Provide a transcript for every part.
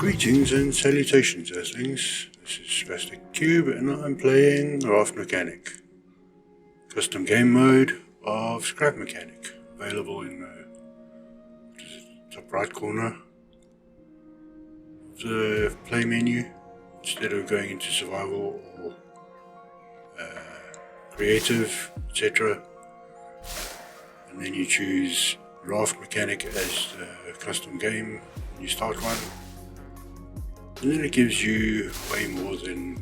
Greetings and salutations, Earthlings. This is Spastic Cube and I'm playing Raft Mechanic. Custom game mode of Scrap Mechanic. Available in the top right corner of the play menu. Instead of going into survival or creative, etc. And then you choose Raft Mechanic as the custom game when you start one. And then it gives you way more than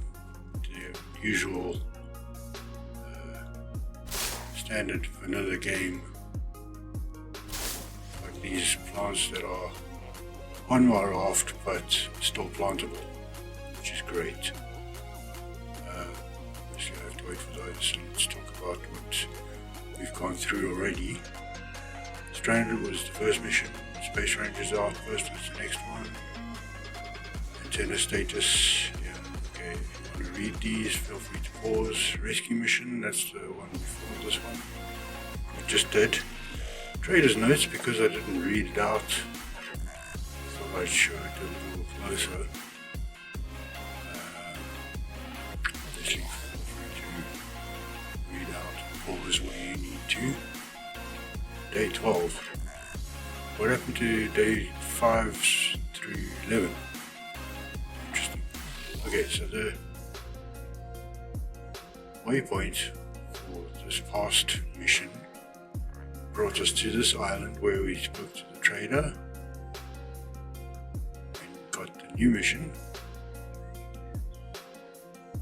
the usual standard vanilla game, like these plants that are on my raft but still plantable, which is great. Obviously I have to wait for those, so let's talk about what we've gone through already. Stranded was the first mission, Space Rangers Outpost was the next one. Antenna status, yeah, okay. If you want to read these, feel free to pause. Rescue mission, that's the one before this one. I just did. Trader's notes, because I didn't read it out. Thought I'd show it a little closer. Obviously, feel free to read out, pause where you need to. Day 12. What happened to day 5 through 11? Okay, so the waypoint for this past mission brought us to this island where we spoke to the trader and got the new mission,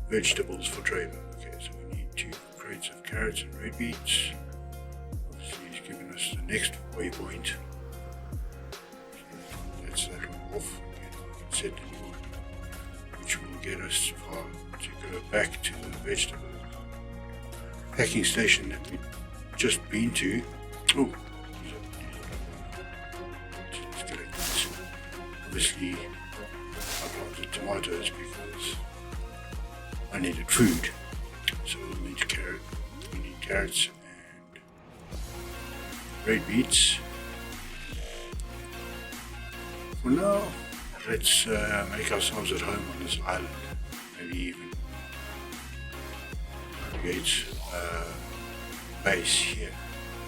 vegetables for trader. Okay, so we need 2 crates of carrots and red beets. Obviously he's given us the next waypoint. That's that one off. Okay, we can set the new one, which will get us to go back to the vegetable packing station that we've just been to. Oh, let's collect this. Obviously, I planted tomatoes because I needed food. So we'll need carrots and red beets. For now, let's make ourselves at home on this island. Maybe even create a base here.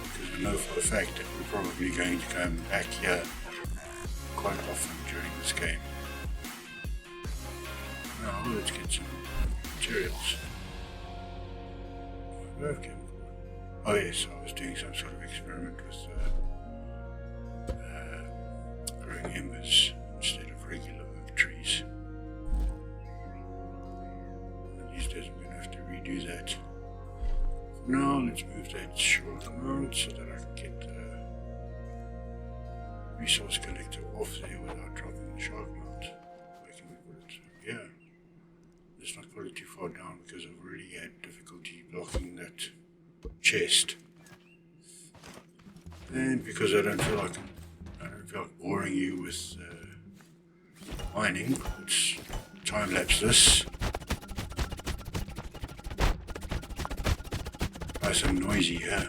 Because we know for a fact that we're probably going to come back here quite often during this game. Now let's get some materials. Okay. Oh yes, I was doing some sort of experiment with growing embers instead of regular oak trees. These days I'm going to have to redo that. For now, let's move that short amount so that I can get the resource collector off there without dropping the shark mount. Where can we put it? Yeah. Let's not put it too far down because I've already had difficulty blocking that chest. And because I don't feel like boring you with mining, let's time-lapse this. Nice and noisy here.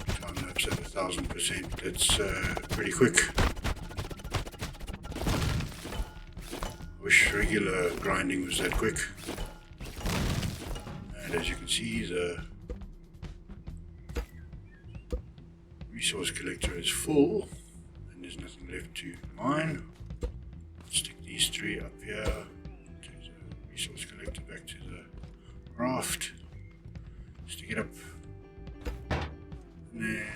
Time-lapse at 1000%, that's pretty quick. Wish regular grinding was that quick. And as you can see, the resource collector is full and there's nothing left to mine. Let's stick these 3 up here. Take the resource collector back to the raft. Stick it up. And then,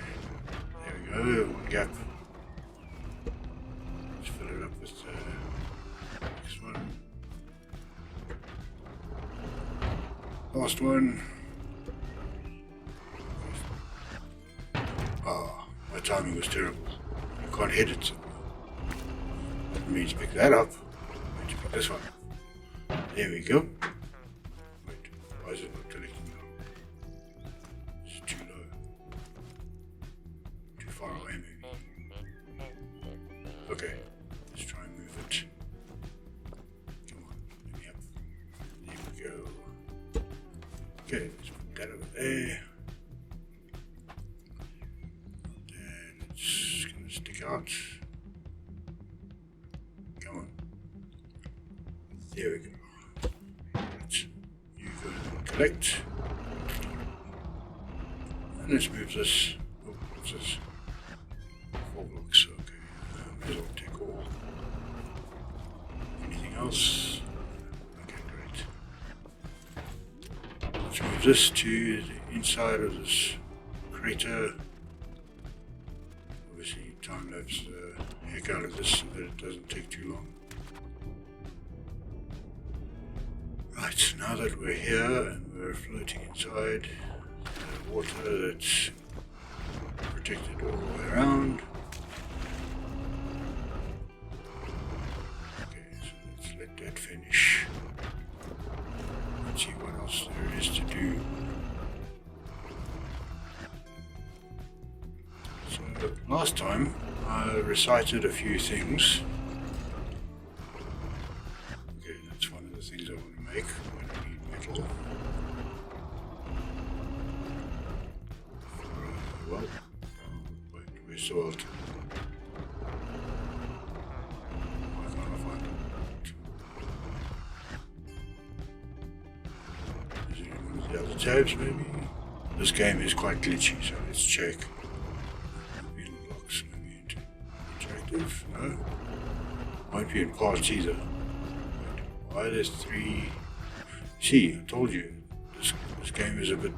there we go, 1 gap. Let's fill it up with the next one. Last one. Ah, my timing was terrible. I can't hit it. Let me pick that up. Let's pick this one. There we go. Wait, why is it not collecting now? It's too low. Too far away maybe. Okay, let's try and move it. Come on, let me up. There we go. Okay, let's put that over there. out. Come on. There we go. Right. You go and collect. And let's move this. Oh, what's this? 4 blocks, okay. May as well take all. Anything else? Okay, great. Let's move this to the inside of this crater. Obviously, time-lapse the heck out of this so that it doesn't take too long. Right, now that we're here and we're floating inside the water that's protected all the way around. Okay, so let's let that finish. Let's see what else there is to do. So last time I recited a few things. Okay, that's one of the things I want to make. I'm going to need metal. Well, wait, where's salt? Why can't I find it? Is it in one of the other tabs maybe? This game is quite glitchy, so let's check. Beetle blocks, maybe interactive? No? Won't be in parts either. Wait, why there's 3? See, I told you, this game is a bit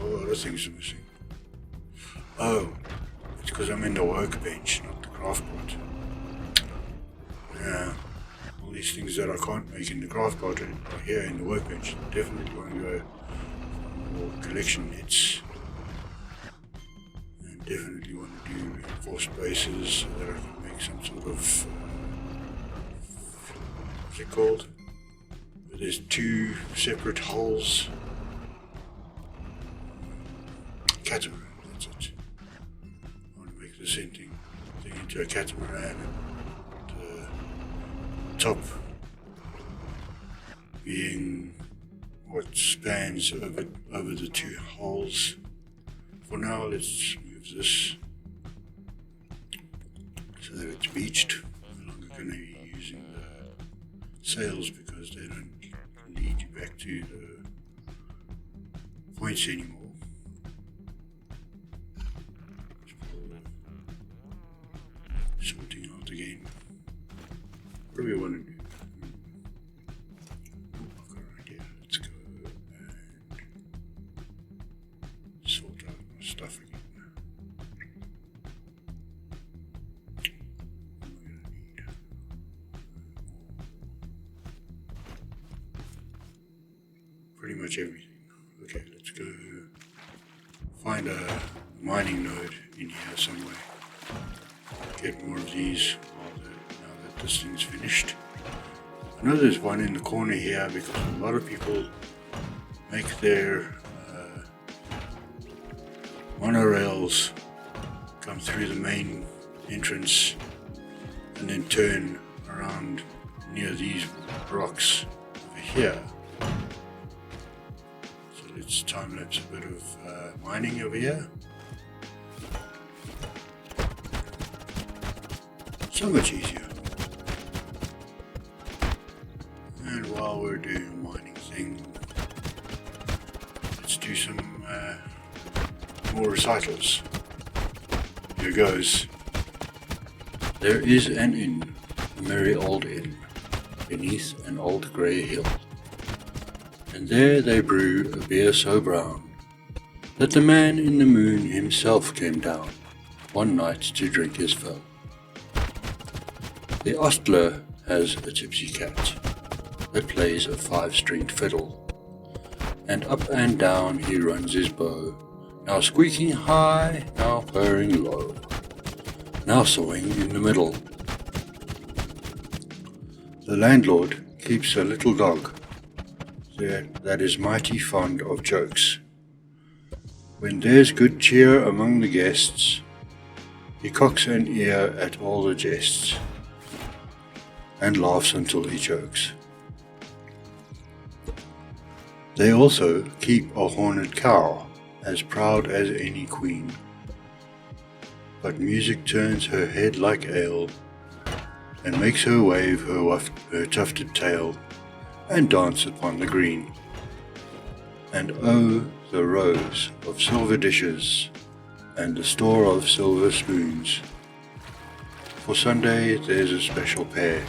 a lot of things are missing. Oh, it's because I'm in the workbench, not the craft pot. Yeah, all these things that I can't make in the craft pot are here in the workbench. Definitely want to go for more collection hits. And definitely want to do reinforced bases so that I can make some sort of what's it called? Where there's 2 separate hulls. Catamaran, that's it. I want to make the same thing into a catamaran and the top being what spans over the 2 hulls. For now, let's move this so that it's beached. I'm no longer going to be using the sails because they don't lead you back to the points anymore. Sorting out again. What do we want to do? I've got an idea. Let's go and sort out my stuff again. What am I going to need? Pretty much everything. Okay, let's go find a mining node in here somewhere. Get more of these now that this thing's finished. I know there's one in the corner here because a lot of people make their monorails come through the main entrance and then turn around near these rocks over here. So let's time-lapse a bit of mining over here. So much easier. And while we're doing a mining thing, let's do some more recitals. Here goes. There is an inn, a merry old inn, beneath an old grey hill. And there they brew a beer so brown, that the man in the moon himself came down, one night to drink his fill. The ostler has a tipsy cat that plays a 5-stringed fiddle, and up and down he runs his bow, now squeaking high, now purring low, now sawing in the middle. The landlord keeps a little dog that is mighty fond of jokes. When there's good cheer among the guests, he cocks an ear at all the jests, and laughs until he chokes. They also keep a horned cow as proud as any queen. But music turns her head like ale, and makes her wave her tufted tail, and dance upon the green. And oh, the rows of silver dishes, and the store of silver spoons. For Sunday there's a special pair,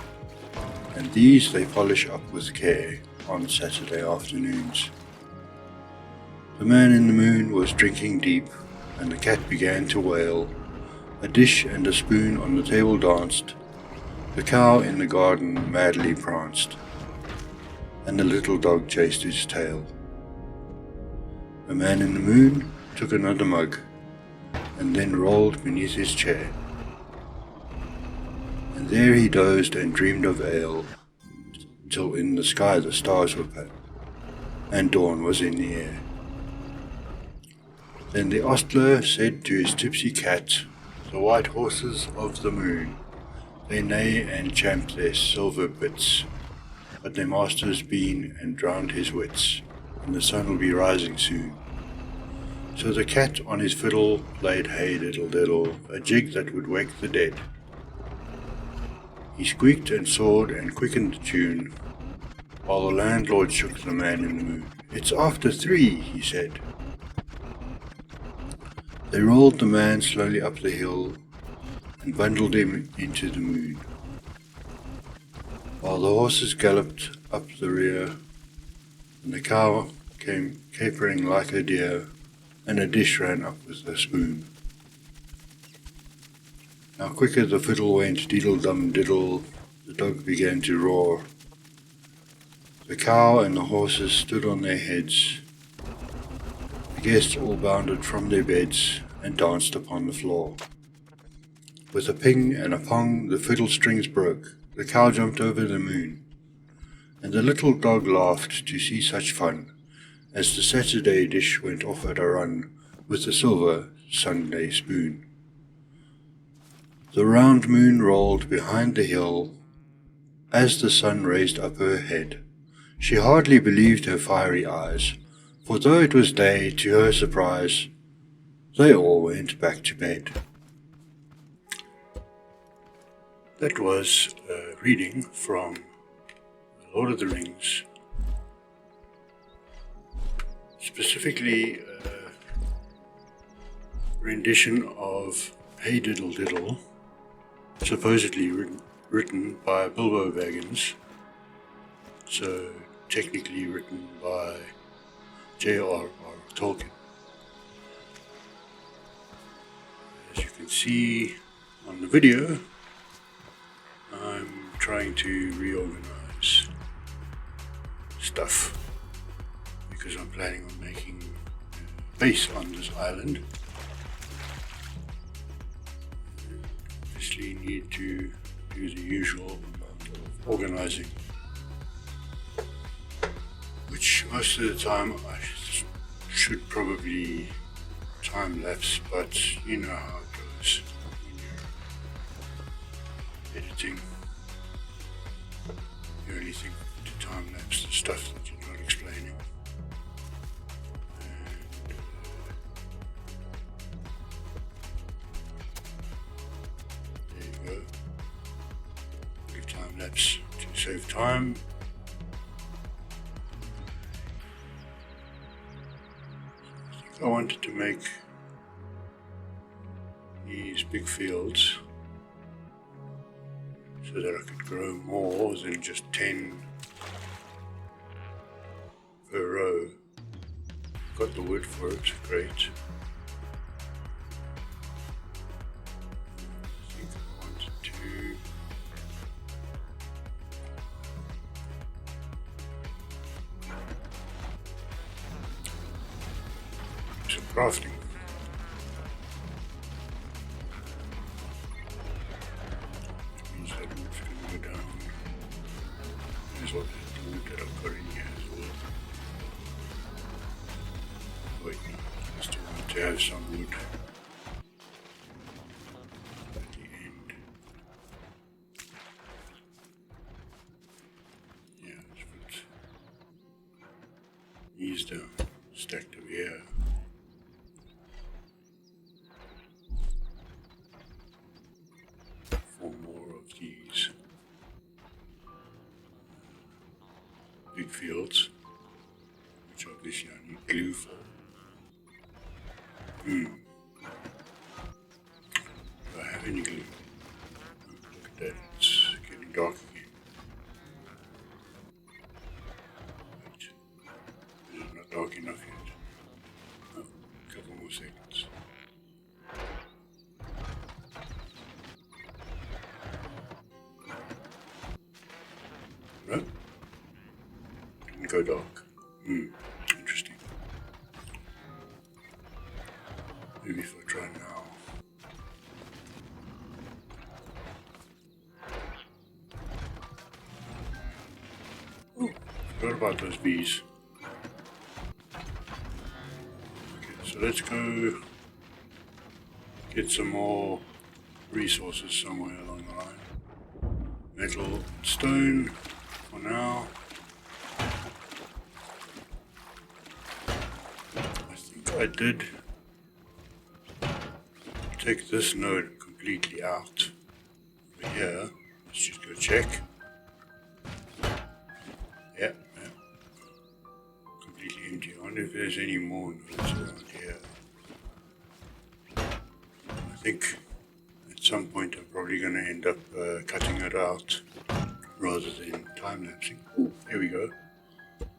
and these they polish up with care on Saturday afternoons. The man in the moon was drinking deep, and the cat began to wail. A dish and a spoon on the table danced, the cow in the garden madly pranced, and the little dog chased his tail. The man in the moon took another mug, and then rolled beneath his chair. And there he dozed and dreamed of ale, till in the sky the stars were pale, and dawn was in the air. Then the ostler said to his tipsy cat, the white horses of the moon, they neigh and champ their silver bits, but their master's been and drowned his wits, and the sun will be rising soon. So the cat on his fiddle played hey diddle diddle, a jig that would wake the dead. He squeaked and sawed and quickened the tune, while the landlord shook the man in the moon. It's after 3, he said. They rolled the man slowly up the hill, and bundled him into the moon, while the horses galloped up the rear, and the cow came capering like a deer, and a dish ran up with a spoon. Now quicker the fiddle went, diddle-dum diddle, the dog began to roar. The cow and the horses stood on their heads. The guests all bounded from their beds and danced upon the floor. With a ping and a pong the fiddle strings broke, the cow jumped over the moon, and the little dog laughed to see such fun, as the Saturday dish went off at a run with the silver Sunday spoon. The round moon rolled behind the hill as the sun raised up her head. She hardly believed her fiery eyes, for though it was day, to her surprise, they all went back to bed. That was a reading from The Lord of the Rings, specifically a rendition of Hey Diddle Diddle, supposedly written by Bilbo Baggins, so technically written by J.R.R. Tolkien. As you can see on the video, I'm trying to reorganize stuff because I'm planning on making a base on this island. Obviously need to do the usual amount of organizing, which most of the time I should probably time lapse, but you know how it goes when you're editing. You only think to time lapse the stuff that you're not explaining. And, there you go. Leave time lapse to save time. I wanted to make these big fields so that I could grow more than just 10 per row. Got the wood for it, great. I think I wanted to do some crafting. What the wood that I've got in here as well. Wait, no, I still want to have some wood at the end. Yeah, let's put these down, stacked over here. big fields, which obviously I need glue for. Do I have any glue? Look at that, it's getting dark again. But it's not dark enough yet. Oh, a couple more seconds. No? Didn't go dark. Interesting. Maybe if I try now. Oh, forgot about those bees. Okay, so let's go get some more resources somewhere along the line. Metal, stone for now. I think I did take this node completely out over here. Let's just go check. Yeah. Completely empty. I wonder if there's any more nodes around here. I think at some point I'm probably going to end up cutting it out rather than time-lapsing. Here we go. Let's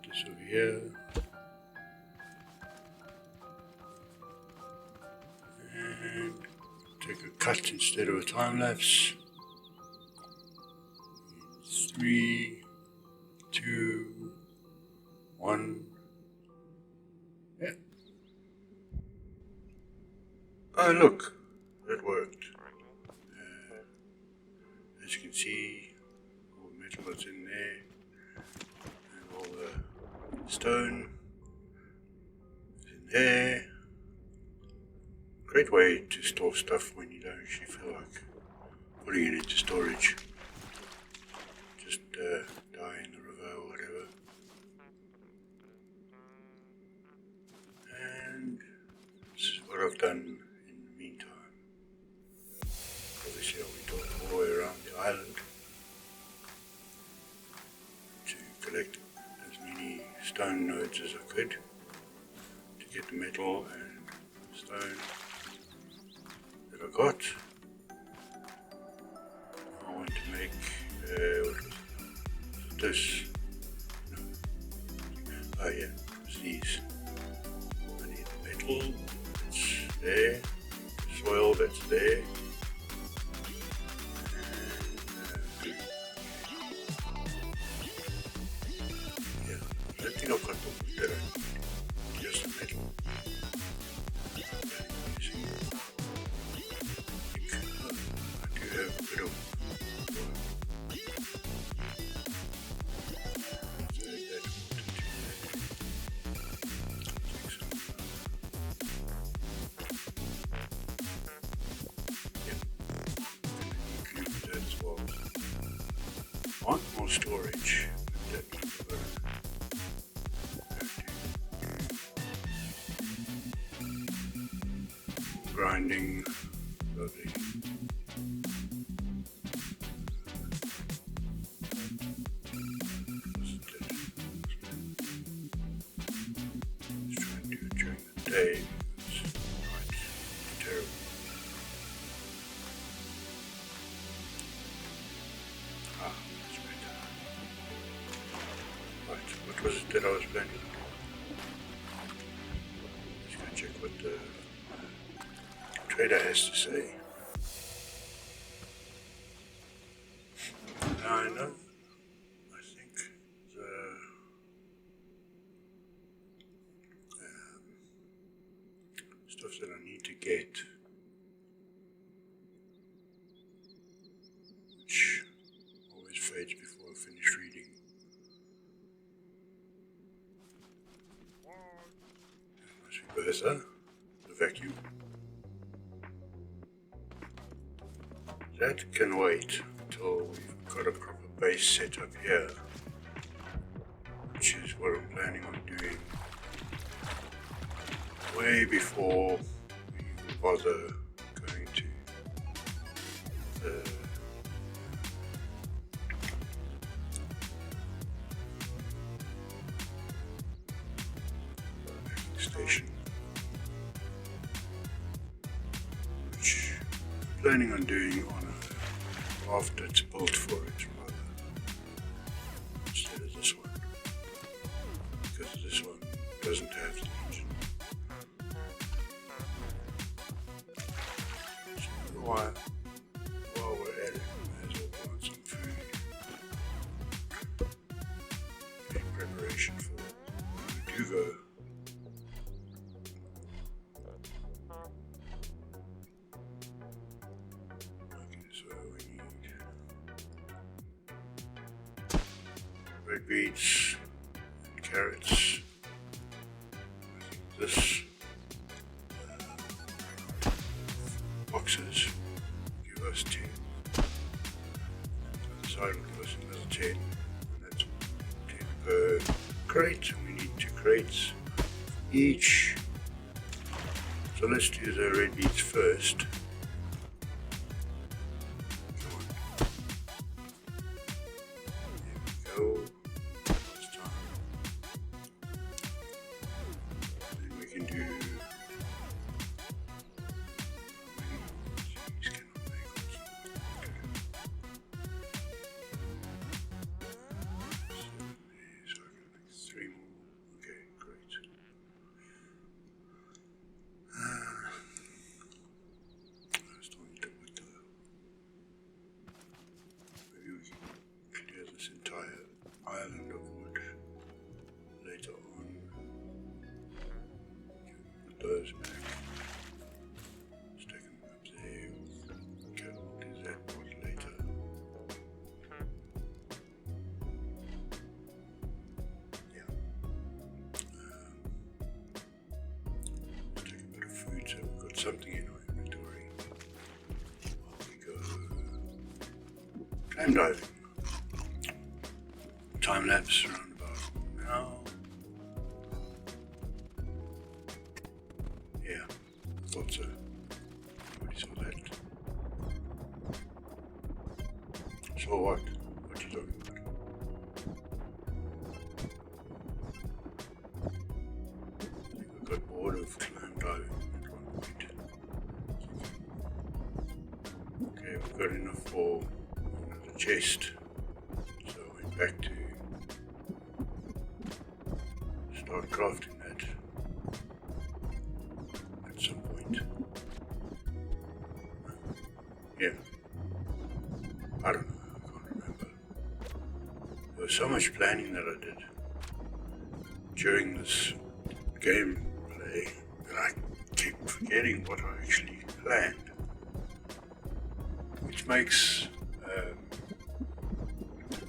put this over here. And take a cut instead of a time-lapse. 3, 2, 1. Yeah. Oh look, that worked. As you can see, all the metal that's in there, and all the stone is in there. Great way to store stuff when you don't actually feel like putting it into storage. Just die in the river or whatever. And this is what I've done in the meantime. Obviously I'll be talking all the way around the island to collect as many stone nodes as I could to get the metal and stone that I got. I want to make, what was it? This? No. Oh yeah, it's these. I need metal, that's there, soil, that's there. And, yeah, I don't think I've got the wood that I need, just the metal. Want more storage. Grinding, lovely. Let's try and do it during the day. It's quite terrible. What was it that I was planning to do? Let's go check what the trader has to say. Now I know. I think the stuff that I need to get, which always fades before I finish reading. Bertha, the vacuum. That can wait until we've got a proper base set up here, which is what I'm planning on doing way before we even bother going to the planning on doing on a raft that's built for it rather, instead of this one, because this one doesn't have the engine. So while we're at it, we may as well plant some food in preparation for when we do go. Red beets and carrots. I think this boxes give us 10. The side will give us another 10. And that's 10 per crate. We need 2 crates each. So let's do the red beets first. Island of wood later on. Put those back. Stack them up there. Okay, we'll do that part later. Yeah. Let's take a bit of food so we've got something in our inventory while we go clam diving. Time lapse around about now. Yeah, thought so. Nobody saw that. So what? What are you talking about? I think I got bored of clam diving at one point. Okay, we've got enough for another chest. So I went back to start crafting that at some point. Yeah. I don't know, I can't remember. There was so much planning that I did during this gameplay that I keep forgetting what I actually planned. Which makes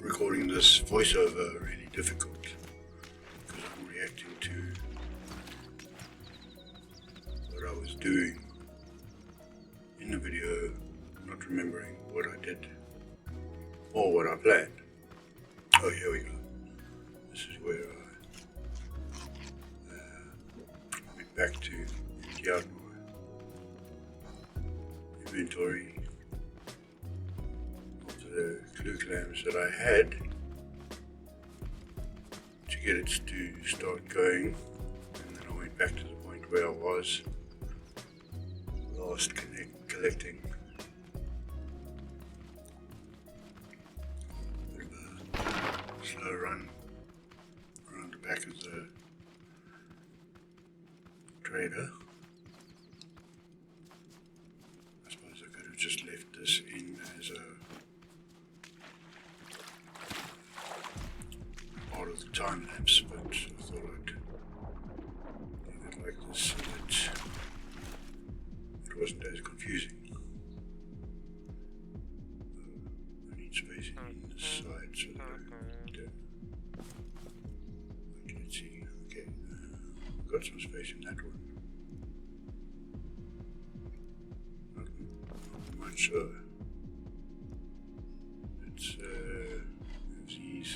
recording this voiceover really difficult. To what I was doing in the video, not remembering what I did or what I planned. Oh, here we go. This is where I went back to empty out my inventory of the clue clams that I had to get it to start going, and then I went back to the point where I was last collecting. Bit of a slow run around the back of the trader. I suppose I could have just left this in as a part of the time lapse, but I thought I'd leave it like this so that it wasn't as confusing. I need space in this side so that I can let's see. Okay, got some space in that one. Not much so. Let's move these.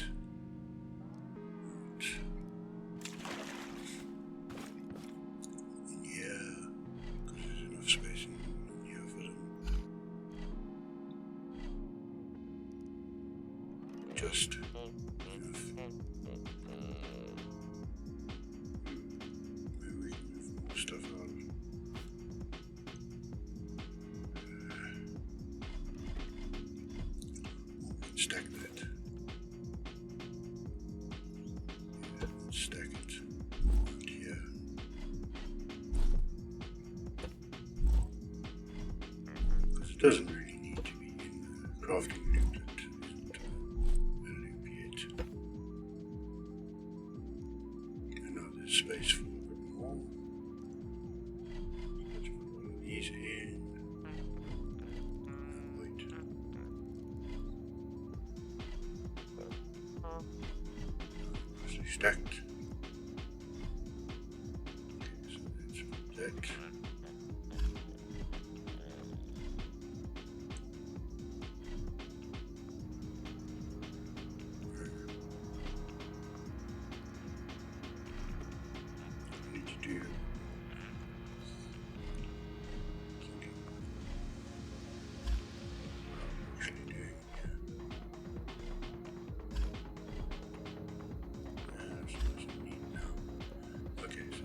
Just enough. Maybe we can move more stuff out. stack that. Stack it right here. Because it doesn't really need to be in the crafting loop that isn't a loop yet. And now there's space for a bit more. Let's put one of these in. Wait. Nicely stacked. Okay, so let's put that.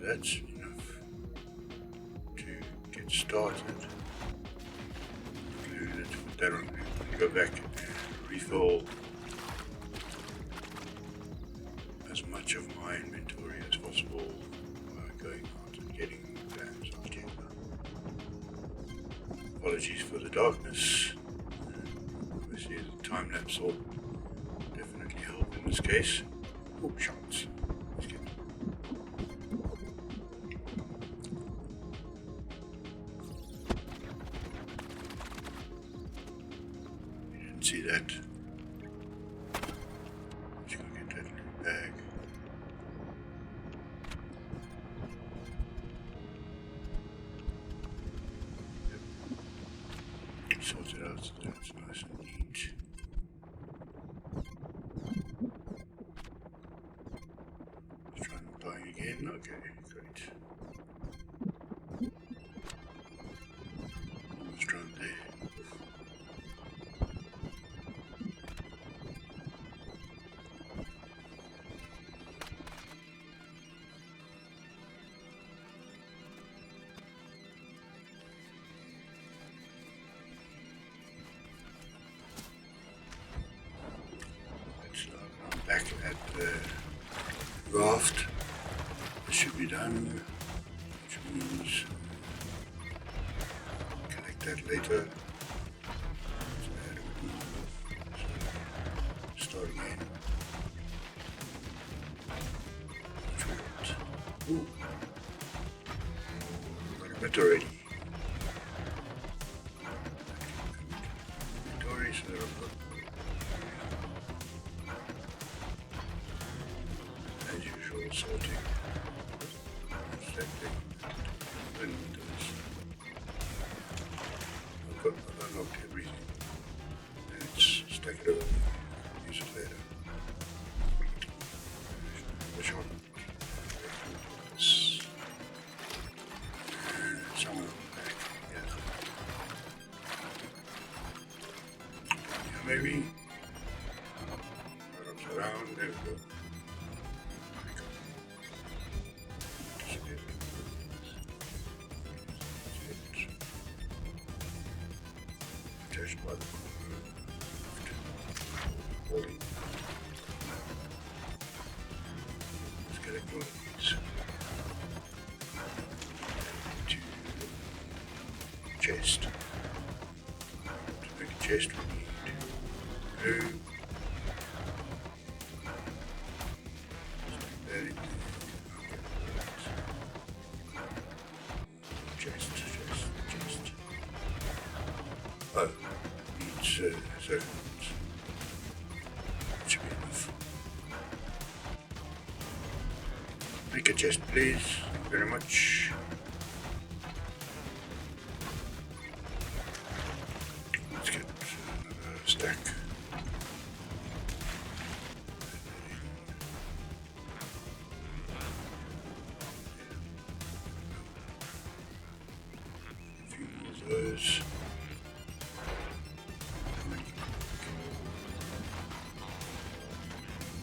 That's enough to get started. Let's put that on. Go back and refill as much of my inventory as possible by going out and getting plans on camera. Apologies for the darkness. Obviously the time lapse will definitely help in this case. Oh, shots. See that? Just gonna get that little bag. Yep. Sort it out so that it's nice and neat. Let's try not dying again. Okay, great. Almost around there. Back at the raft. This should be done, which means collect that later. So add a bit more. So start again. Ooh. Got a bit already. Inventory, so that'll put sorting, setting, inventories. I've unlocked everything. And it's stack it over. Use it later. Which one? This. Somewhere back. Yeah. Maybe. Right around. There we go. By the holding. Let's get it going. To chest. To make a chest, we need glue. Chest. Oh. So should be enough. Make a chest, please. Thank you very much. Let's get another stack. A few more of those.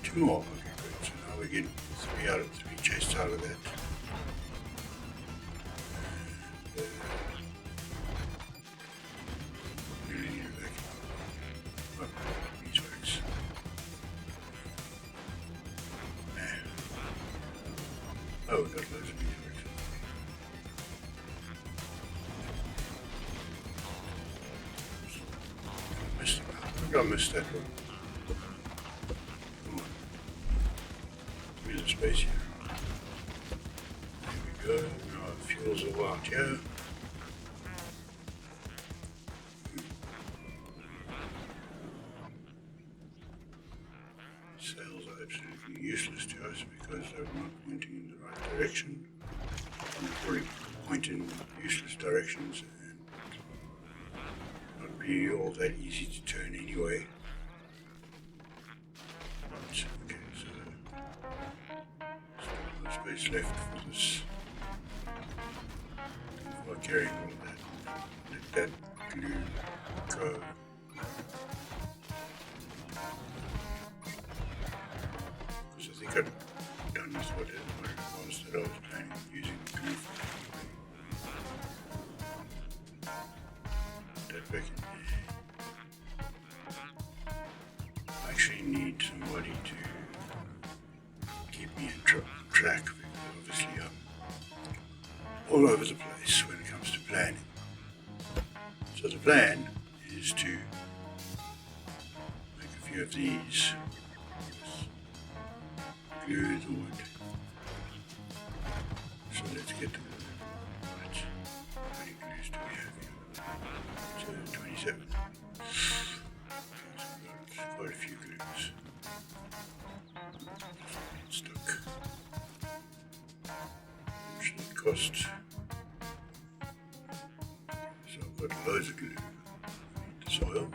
Two more. Okay, good. So now we get 3 chests out of that. Really need a vacuum. Oh, beeswax. Oh, we got loads of meteorites. I missed that one. Come on. Where's the space here? There we go. Now the fuels are out here. Sails are absolutely useless to us because they're not pointing in the right direction. And they're probably pointing in useless directions and not be all that easy to turn anyway. Right, okay, so still no space left for this. Before carrying all of that, let that glue go. Because I think I've done with what it was that I was planning on using the glue for. That back in there. I actually need somebody to keep me in track because obviously I'm all over the place when it comes to planning. So the plan is to make a few of these, glue the wood. So let's get the right. How many glues do we have here? So 27. So quite a few glues. Stuck. How much does it cost? So I've got loads of glue. I need the soil.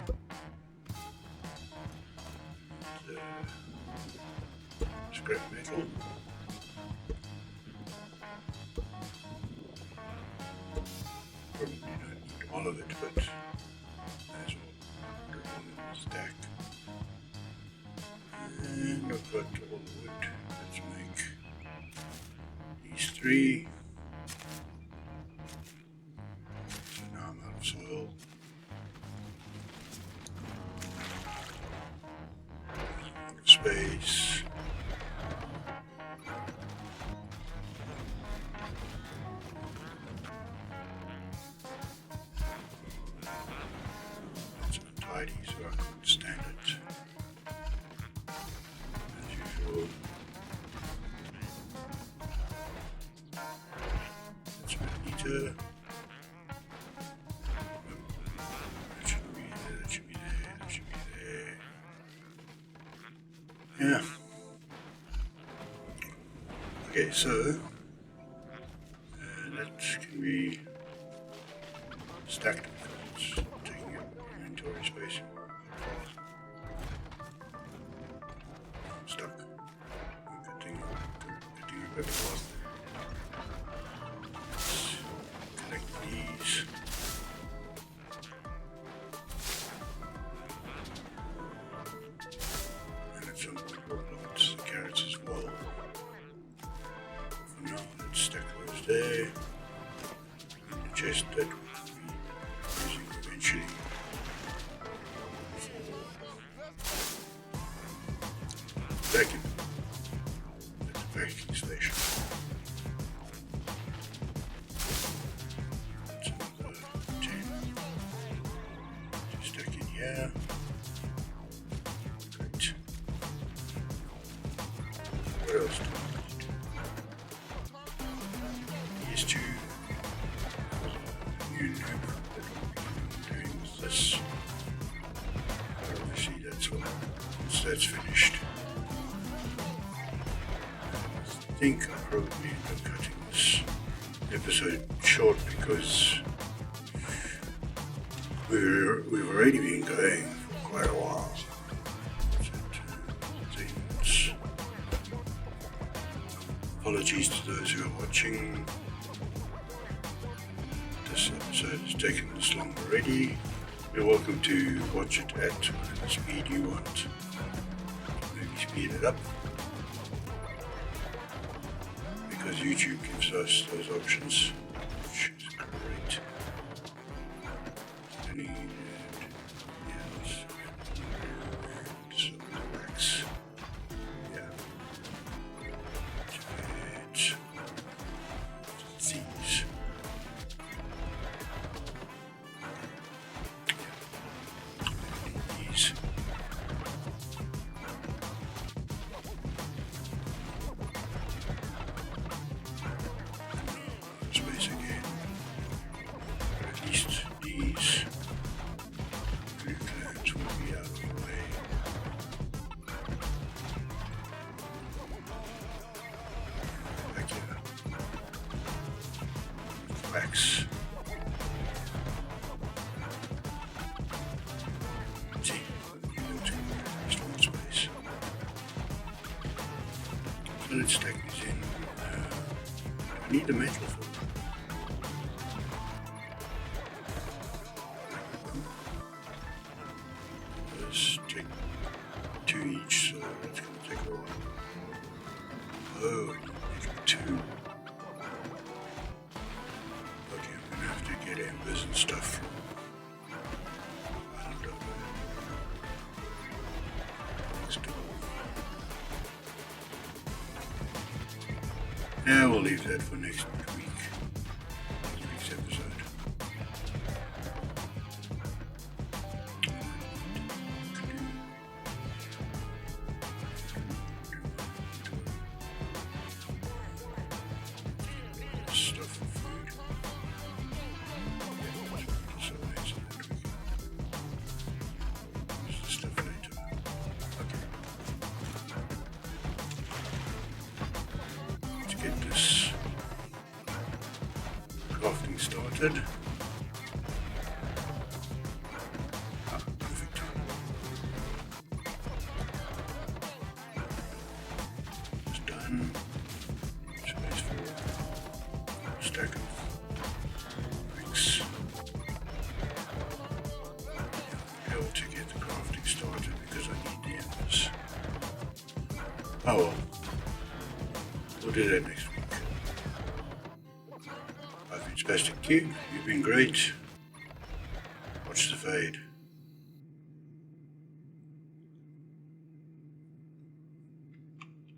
Scrap metal. Probably don't need all of it, but may as well put it all in the stack. And I've got all the wood. Let's make these three. So now I'm out of soil. Out of space. So I couldn't stand it. As usual. That's what I need to. That shouldn't be there, that should be there, that should be there. Yeah. Okay, so that can be stacked because it's taking up inventory space. I'm stuck. I'm getting a bit lost. Let's collect these. And at some point we'll put the carrots as well. For now, let's stack those there. And the chest that we'll be using eventually. Vacuum at the vacuum station. That's another 10. Just stuck in here. Great. What else do I need? These two. New noob that we'll be doing with this. But obviously that's what, once that's finished. I think I'll probably end up cutting this episode short because we've already been going for quite a while. Apologies to those who are watching. This episode has taken this long already. You're welcome to watch it at whatever speed you want. Maybe speed it up. Because YouTube gives us those options, which is great. I need some wax. Yeah. billet stack is in. I need the metal for it. Let's take 2 each, so that's going to take a while. Oh, make 2. Okay, I'm going to have to get embers and stuff from. I don't know. Yeah, we'll leave that for next week. Next week's episode. Stuff for food. Stuff later. Okay. Let's get this crafting started. Perfect. It's done. Space for stack of bricks. Be able to get the crafting started because I need the embers. Oh well. We'll do that next week. I've been Spastic Q. You've been great. Watch the fade.